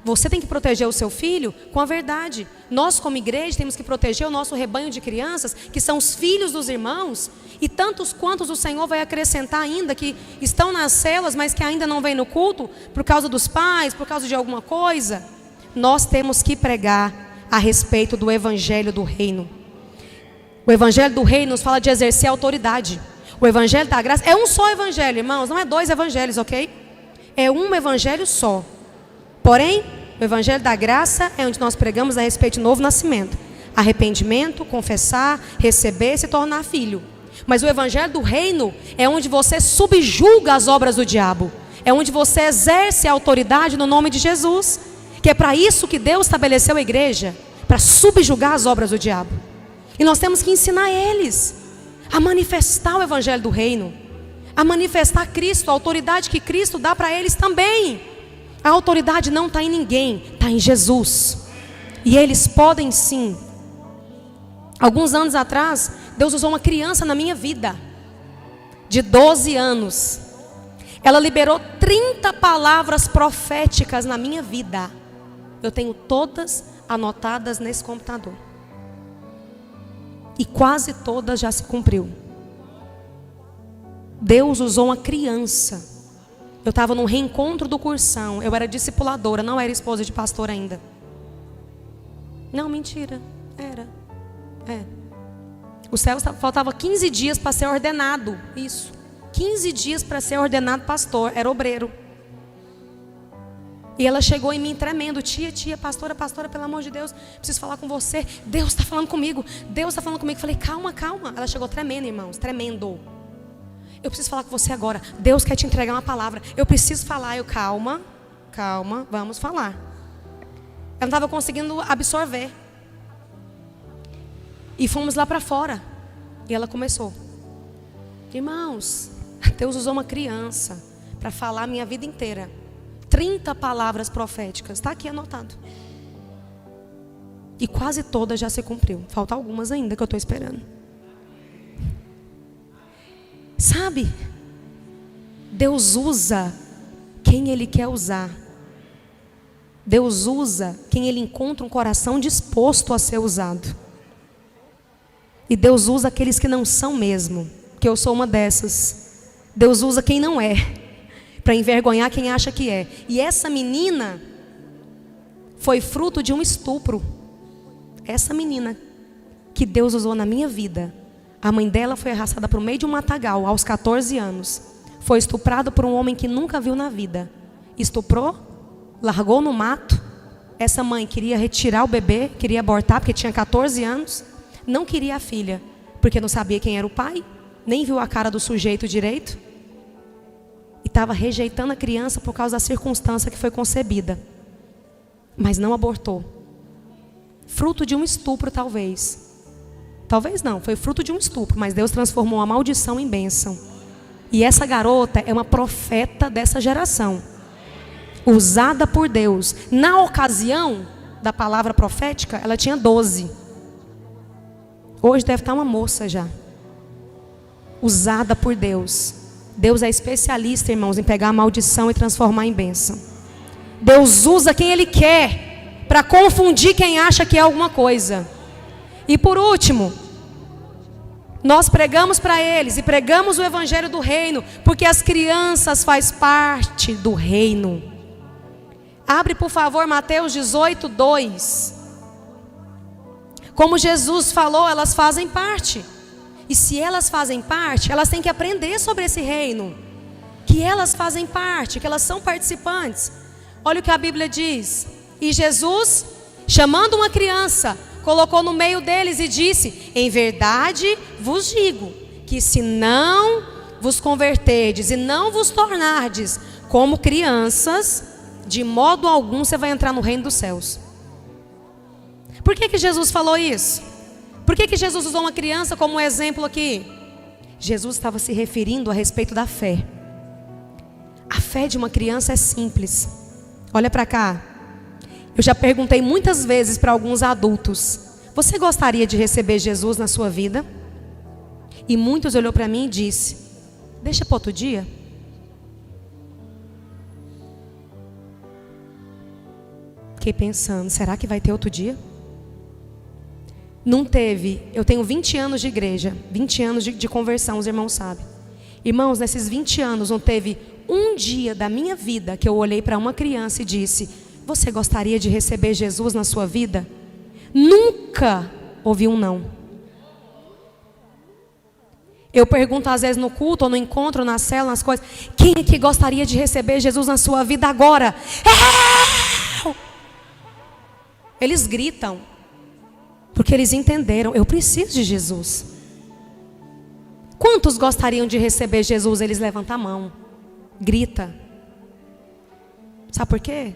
Você tem que proteger o seu filho com a verdade. Nós, como igreja, temos que proteger o nosso rebanho de crianças, que são os filhos dos irmãos, e tantos quantos o Senhor vai acrescentar ainda, que estão nas células, mas que ainda não vêm no culto, por causa dos pais, por causa de alguma coisa. Nós temos que pregar a respeito do evangelho do reino. O evangelho do reino nos fala de exercer autoridade. O evangelho da graça é um só evangelho, irmãos, não é dois evangelhos, ok? É um evangelho só. Porém, o evangelho da graça é onde nós pregamos a respeito do novo nascimento. Arrependimento, confessar, receber, se tornar filho. Mas o evangelho do reino é onde você subjuga as obras do diabo. É onde você exerce a autoridade no nome de Jesus. Que é para isso que Deus estabeleceu a igreja, para subjugar as obras do diabo. E nós temos que ensinar eles a manifestar o evangelho do reino, a manifestar Cristo, a autoridade que Cristo dá para eles também. A autoridade não está em ninguém, está em Jesus. E eles podem sim. Alguns anos atrás, Deus usou uma criança na minha vida, de 12 anos. Ela liberou 30 palavras proféticas na minha vida. Eu tenho todas anotadas nesse computador. E quase todas já se cumpriu. Deus usou uma criança. Eu estava num reencontro do cursão. Eu era discipuladora, não era esposa de pastor ainda. Não, mentira. Era. O céu faltava 15 dias para ser ordenado. Isso. 15 dias para ser ordenado pastor. Era obreiro. E ela chegou em mim tremendo. Tia, pastora, pelo amor de Deus, preciso falar com você. Deus está falando comigo. Deus está falando comigo. Falei, calma. Ela chegou tremendo, irmãos. Tremendo. Eu preciso falar com você agora. Deus quer te entregar uma palavra. Eu preciso falar. Eu, calma, vamos falar. Eu não estava conseguindo absorver. E fomos lá para fora. E ela começou. Irmãos, Deus usou uma criança para falar a minha vida inteira. 30 palavras proféticas. Está aqui anotado. E quase todas já se cumpriu. Faltam algumas ainda que eu estou esperando. Sabe? Deus usa quem Ele quer usar. Deus usa quem Ele encontra um coração disposto a ser usado. E Deus usa aqueles que não são mesmo. Que eu sou uma dessas. Deus usa quem não é, para envergonhar quem acha que é. E essa menina foi fruto de um estupro. Essa menina que Deus usou na minha vida, a mãe dela foi arrastada para o meio de um matagal aos 14 anos. Foi estuprada por um homem que nunca viu na vida. Estuprou, largou no mato. Essa mãe queria retirar o bebê, queria abortar porque tinha 14 anos. Não queria a filha, porque não sabia quem era o pai, nem viu a cara do sujeito direito. E estava rejeitando a criança por causa da circunstância que foi concebida. Mas não abortou. Fruto de um estupro, talvez. Talvez não, foi fruto de um estupro, mas Deus transformou a maldição em bênção. E essa garota é uma profeta dessa geração. Usada por Deus. Na ocasião da palavra profética, ela tinha 12. Hoje deve estar uma moça já. Usada por Deus. Deus é especialista, irmãos, em pegar a maldição e transformar em bênção. Deus usa quem Ele quer para confundir quem acha que é alguma coisa. E por último, nós pregamos para eles e pregamos o evangelho do reino, porque as crianças fazem parte do reino. Abre, por favor, Mateus 18, 2. Como Jesus falou, elas fazem parte. E se elas fazem parte, elas têm que aprender sobre esse reino. Que elas fazem parte, que elas são participantes. Olha o que a Bíblia diz. E Jesus, chamando uma criança, colocou no meio deles e disse: em verdade vos digo, que se não vos converterdes e não vos tornardes como crianças, de modo algum você vai entrar no reino dos céus. Por que Jesus falou isso? Por que Jesus usou uma criança como exemplo aqui? Jesus estava se referindo a respeito da fé. A fé de uma criança é simples. Olha para cá. Eu já perguntei muitas vezes para alguns adultos: você gostaria de receber Jesus na sua vida? E muitos olhou para mim e disse: deixa para outro dia. Fiquei pensando, será que vai ter outro dia? Não teve. Eu tenho 20 anos de igreja, 20 anos de conversão, os irmãos sabem. Irmãos, nesses 20 anos não teve um dia da minha vida que eu olhei para uma criança e disse: você gostaria de receber Jesus na sua vida? Nunca ouvi um não. Eu pergunto às vezes no culto, ou no encontro, na célula, nas coisas: quem é que gostaria de receber Jesus na sua vida agora? Eles gritam, porque eles entenderam: eu preciso de Jesus. Quantos gostariam de receber Jesus? Eles levantam a mão, grita. Sabe por quê?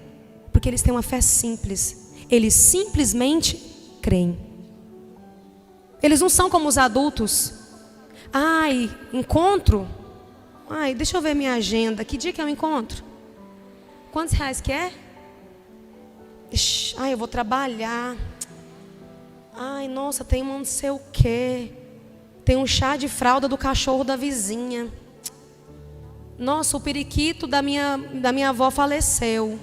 Porque eles têm uma fé simples. Eles simplesmente creem. Eles não são como os adultos. Ai, encontro? Ai, deixa eu ver minha agenda. Que dia que é o encontro? Quantos reais que é? Ixi, ai, eu vou trabalhar. Ai, nossa, tem um não sei o quê. Tem um chá de fralda do cachorro da vizinha. Nossa, o periquito da minha avó faleceu.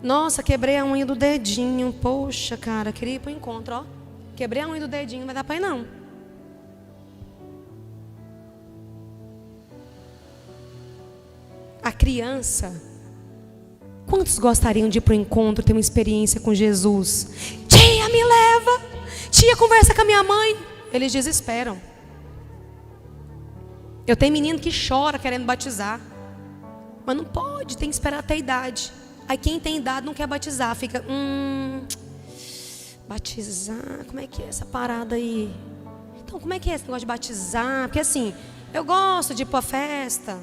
Nossa, quebrei a unha do dedinho. Poxa, cara, queria ir para o encontro, ó. Quebrei a unha do dedinho, não vai dar para ir não. A criança, quantos gostariam de ir para o encontro, ter uma experiência com Jesus? Tia, me leva. Tia, conversa com a minha mãe. Eles desesperam. Eu tenho menino que chora querendo batizar, mas não pode, tem que esperar até a idade. Aí quem tem idade não quer batizar, fica, batizar, como é que é essa parada aí? Então, como é que é esse negócio de batizar? Porque assim, eu gosto de ir para a festa.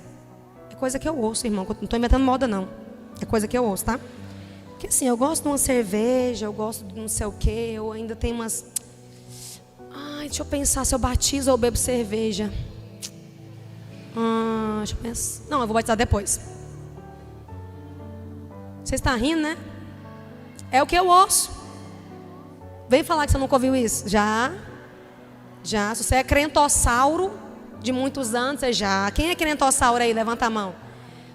É coisa que eu ouço, irmão, não estou inventando moda não. É coisa que eu ouço, tá? Porque assim, eu gosto de uma cerveja, eu gosto de não sei o quê, eu ainda tenho umas... Ai, deixa eu pensar se eu batizo ou bebo cerveja. Deixa eu pensar. Não, eu vou batizar depois. Você está rindo, né? É o que eu ouço. Vem falar que você nunca ouviu isso. Já. Se você é crentossauro de muitos anos, você já. Quem é crentossauro aí? Levanta a mão.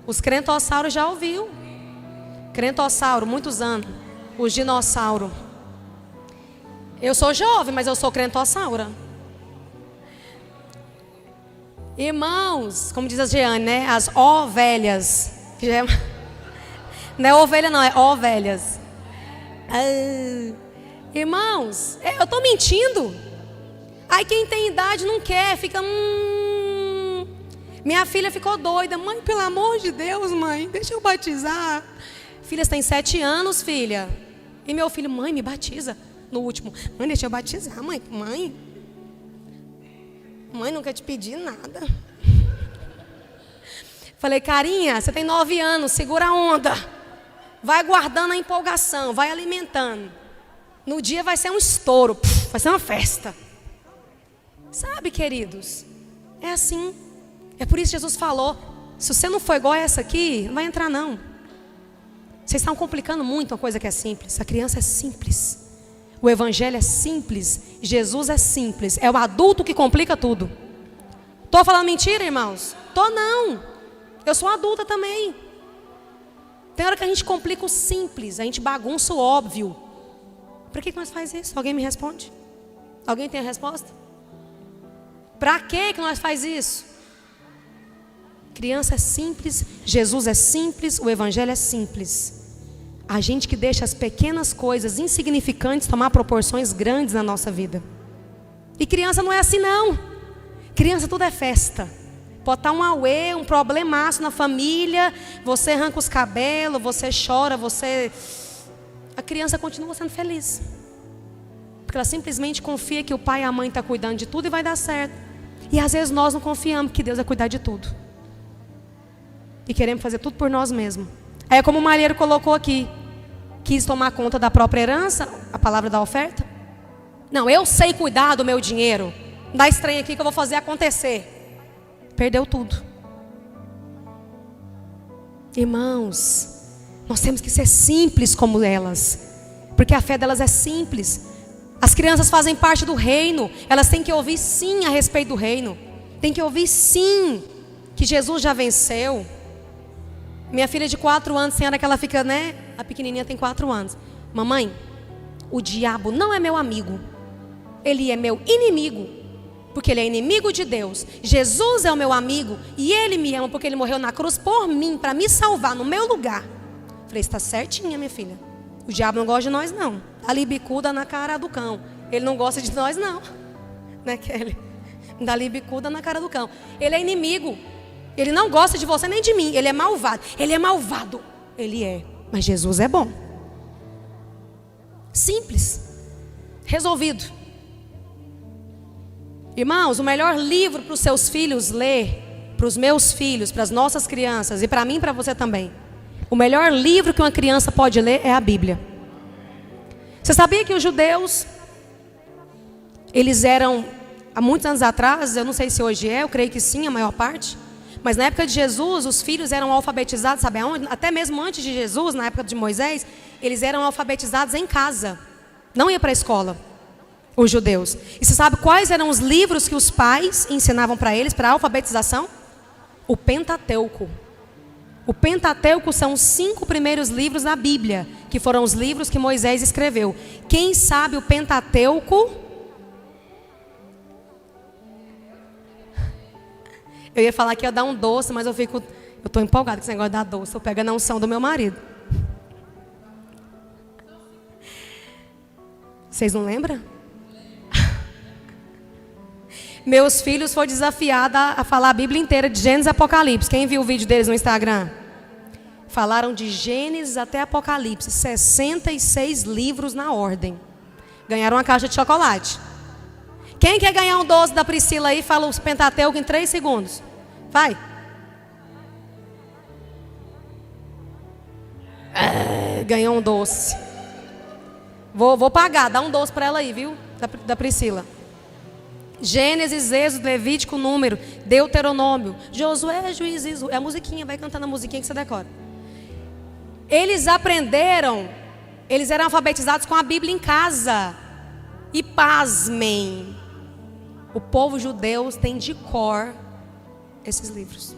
Os crentossauros já ouviu. Crentossauro, muitos anos. Os dinossauros. Eu sou jovem, mas eu sou crentossaura. Irmãos, como diz a Jeane, né? As ovelhas. Que já é... Não é ovelha não, é ovelhas. Irmãos, eu estou mentindo. Aí quem tem idade não quer, fica... Minha filha ficou doida. Mãe, pelo amor de Deus, mãe, deixa eu batizar. Filha, você tem 7 anos, filha. E meu filho: mãe, me batiza. No último: mãe, deixa eu batizar, mãe. Mãe, nunca te pedi nada. Falei: carinha, você tem 9 anos, segura a onda. Vai guardando a empolgação, vai alimentando. No dia vai ser um estouro, vai ser uma festa. Sabe, queridos? É assim. É por isso que Jesus falou: se você não for igual a essa aqui, não vai entrar não. Vocês estão complicando muito uma coisa que é simples. A criança é simples. O evangelho é simples. Jesus é simples. É o adulto que complica tudo. Estou falando mentira, irmãos? Tô não. Eu sou adulta também. Tem hora que a gente complica o simples, a gente bagunça o óbvio. Por que nós faz isso? Alguém me responde? Alguém tem a resposta? Para que nós faz isso? Criança é simples, Jesus é simples, o evangelho é simples. A gente que deixa as pequenas coisas insignificantes tomar proporções grandes na nossa vida. E criança não é assim não. Criança tudo é festa. Pode estar um auê, um problemaço na família, você arranca os cabelos, você chora, a criança continua sendo feliz. Porque ela simplesmente confia que o pai e a mãe estão cuidando de tudo e vai dar certo. E às vezes nós não confiamos que Deus vai cuidar de tudo. E queremos fazer tudo por nós mesmos. É como o malheiro colocou aqui. Quis tomar conta da própria herança, a palavra da oferta. Não, eu sei cuidar do meu dinheiro. Dá estranho aqui que eu vou fazer acontecer. Perdeu tudo. Irmãos, nós temos que ser simples como elas, porque a fé delas é simples. As crianças fazem parte do reino. Elas têm que ouvir sim a respeito do reino. Tem que ouvir sim que Jesus já venceu. Minha filha de 4 anos, tem hora que ela fica, né? A pequenininha tem 4 anos. Mamãe, o diabo não é meu amigo. Ele é meu inimigo, porque ele é inimigo de Deus. Jesus é o meu amigo e ele me ama porque ele morreu na cruz por mim, para me salvar no meu lugar. Falei, está certinha, minha filha. O diabo não gosta de nós, não. Ali bicuda na cara do cão. Ele não gosta de nós, não. Né, Kelly? Dali bicuda na cara do cão. Ele é inimigo. Ele não gosta de você nem de mim. Ele é malvado. Ele é malvado. Ele é. Mas Jesus é bom. Simples. Resolvido. Irmãos, o melhor livro para os seus filhos ler, para os meus filhos, para as nossas crianças e para mim e para você também. O melhor livro que uma criança pode ler é a Bíblia. Você sabia que os judeus, eles eram, há muitos anos atrás, eu não sei se hoje é, eu creio que sim, a maior parte, mas na época de Jesus, os filhos eram alfabetizados, sabe aonde? Até mesmo antes de Jesus, na época de Moisés, eles eram alfabetizados em casa, não ia para a escola, os judeus. E você sabe quais eram os livros que os pais ensinavam para eles, para a alfabetização? O Pentateuco. O Pentateuco são os 5 primeiros livros da Bíblia, que foram os livros que Moisés escreveu. Quem sabe o Pentateuco? Eu ia falar que ia dar um doce, mas eu estou empolgada com esse negócio de dar doce. Eu pego a unção do meu marido. Vocês não lembram? Meus filhos foram desafiados a falar a Bíblia inteira, de Gênesis a Apocalipse. Quem viu o vídeo deles no Instagram? Falaram de Gênesis até Apocalipse. 66 livros na ordem. Ganharam uma caixa de chocolate. Quem quer ganhar um doce da Priscila aí? Fala os Pentateuco em 3 segundos. Vai. Ganhou um doce. Vou pagar, dá um doce para ela aí, viu? Da Priscila. Gênesis, Êxodo, Levítico, Número, Deuteronômio, Josué, Juízes, é a musiquinha, vai cantando a musiquinha que você decora. Eles aprenderam, eles eram alfabetizados com a Bíblia em casa. E pasmem, o povo judeu tem de cor esses livros.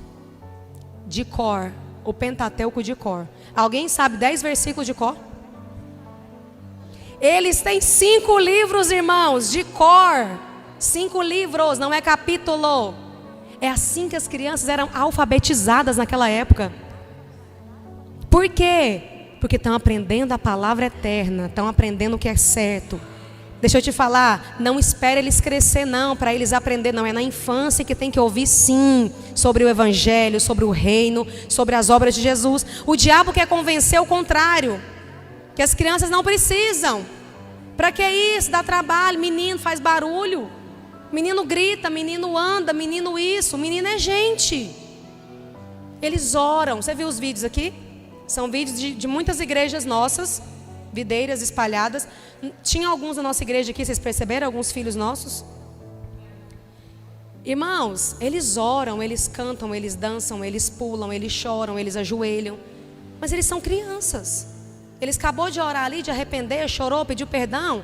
De cor, o Pentateuco de cor. Alguém sabe 10 versículos de cor? Eles têm 5 livros, irmãos, de cor. 5 livros, não é capítulo. É assim que as crianças eram alfabetizadas naquela época. Por quê? Porque estão aprendendo a palavra eterna, estão aprendendo o que é certo. Deixa eu te falar, não espere eles crescer não, para eles aprender não. É na infância que tem que ouvir sim, sobre o evangelho, sobre o reino, sobre as obras de Jesus. O diabo quer convencer o contrário, que as crianças não precisam. Para que isso? Dá trabalho, menino faz barulho. Menino grita, menino anda, menino isso, menino é gente. Eles oram. Você viu os vídeos aqui? São vídeos de muitas igrejas nossas, videiras espalhadas. Tinha alguns na nossa igreja aqui, vocês perceberam? Alguns filhos nossos. Irmãos, eles oram, eles cantam, eles dançam, eles pulam, eles choram, eles ajoelham. Mas eles são crianças. Eles acabou de orar ali, de arrepender, chorou, pediu perdão.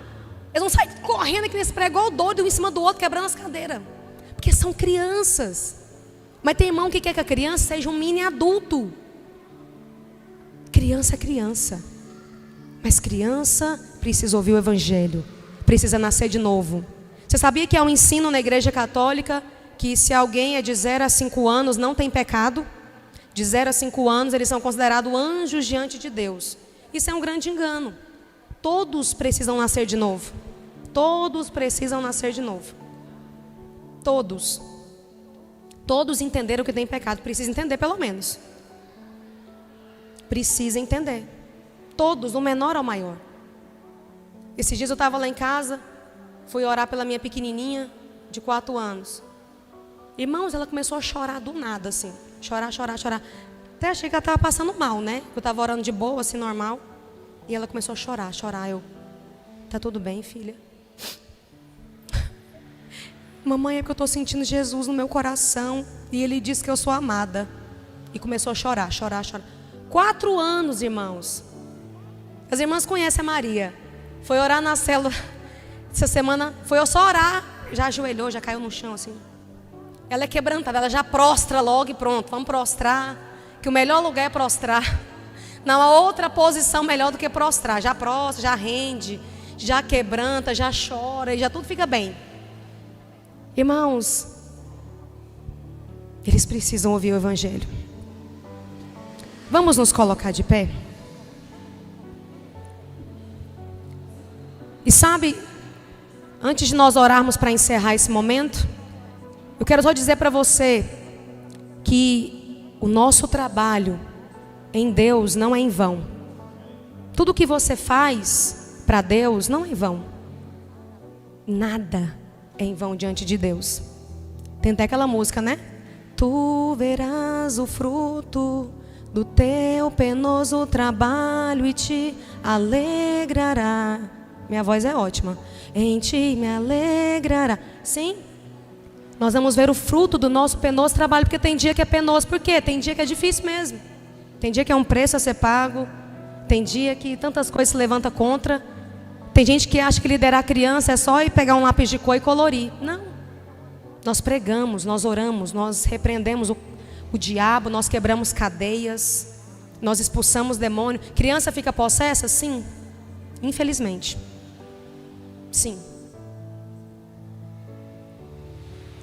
Eles não saem correndo que eles pregou doido um em cima do outro, quebrando as cadeiras. Porque são crianças. Mas tem irmão que quer que a criança seja um mini adulto. Criança é criança. Mas criança precisa ouvir o evangelho. Precisa nascer de novo. Você sabia que há um ensino na igreja católica que se alguém é de 0 a 5 anos não tem pecado? De 0 a 5 anos eles são considerados anjos diante de Deus. Isso é um grande engano. Todos precisam nascer de novo. Todos precisam nascer de novo. Todos. Todos entenderam que tem pecado. Precisa entender pelo menos. Precisa entender. Todos, do menor ao maior. Esses dias eu estava lá em casa, fui orar pela minha pequenininha de 4 anos. Irmãos, ela começou a chorar do nada, assim. Chorar, chorar, chorar. Até achei que ela estava passando mal, né? Eu estava orando de boa, assim, normal. E ela começou a chorar, chorar. Tá tudo bem, filha? mamãe, é porque eu estou sentindo Jesus no meu coração. E ele disse que eu sou amada. E começou a chorar. 4 anos, irmãos. As irmãs conhecem a Maria. Foi orar na célula essa semana. Foi só orar. Já ajoelhou, já caiu no chão assim. Ela é quebrantada, ela já prostra logo e pronto. Vamos prostrar. Que o melhor lugar é prostrar. Não há outra posição melhor do que prostrar. Já prostra, já rende, já quebranta, já chora e já tudo fica bem. Irmãos, eles precisam ouvir o Evangelho. Vamos nos colocar de pé? E sabe, antes de nós orarmos para encerrar esse momento, eu quero só dizer para você que o nosso trabalho em Deus não é em vão. Tudo que você faz para Deus não é em vão. Nada é em vão diante de Deus. Tem até aquela música, né? Tu verás o fruto do teu penoso trabalho e te alegrará. Minha voz é ótima. Em ti me alegrará. Sim. Nós vamos ver o fruto do nosso penoso trabalho, porque tem dia que é penoso. Por quê? Tem dia que é difícil mesmo. Tem dia que é um preço a ser pago. Tem dia que tantas coisas se levantam contra. Tem gente que acha que liderar criança é só ir pegar um lápis de cor e colorir. Não. Nós pregamos, nós oramos, nós repreendemos o diabo, nós quebramos cadeias, nós expulsamos demônio. Criança fica possessa? Sim. Infelizmente. Sim.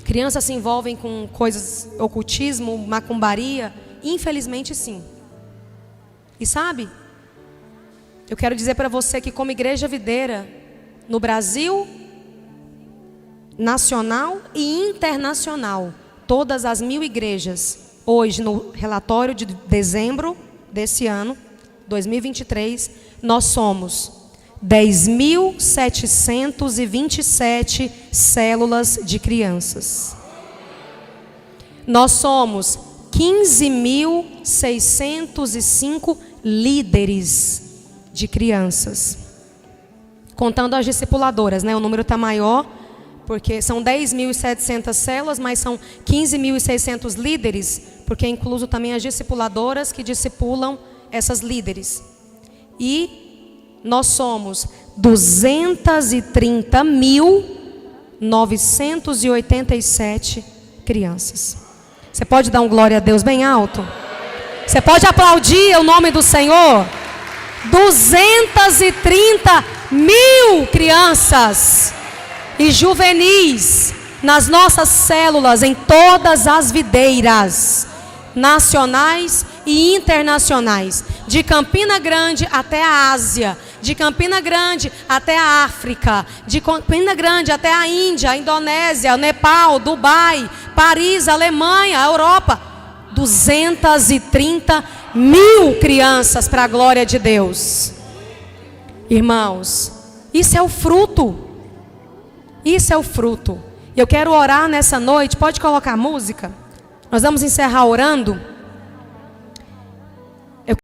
Crianças se envolvem com coisas, ocultismo, macumbaria? Infelizmente sim. E sabe, eu quero dizer para você que como igreja videira, no Brasil, nacional e internacional, todas as 1000 igrejas, hoje no relatório de dezembro desse ano, 2023, nós somos 10.727 células de crianças. Nós somos 15.605 líderes de crianças. Contando as discipuladoras, né? O número está maior, porque são 10.700 células, mas são 15.600 líderes, porque é incluso também as discipuladoras que discipulam essas líderes. E nós somos 230.987 crianças. Você pode dar um glória a Deus bem alto? Você pode aplaudir o nome do Senhor? 230.000 crianças e juvenis nas nossas células, em todas as videiras, nacionais e internacionais, de Campina Grande até a Ásia, de Campina Grande até a África, de Campina Grande até a Índia, a Indonésia, Nepal, Dubai, Paris, Alemanha, Europa. 230.000 crianças para a glória de Deus. Irmãos, isso é o fruto. Isso é o fruto. Eu quero orar nessa noite. Pode colocar a música? Nós vamos encerrar orando.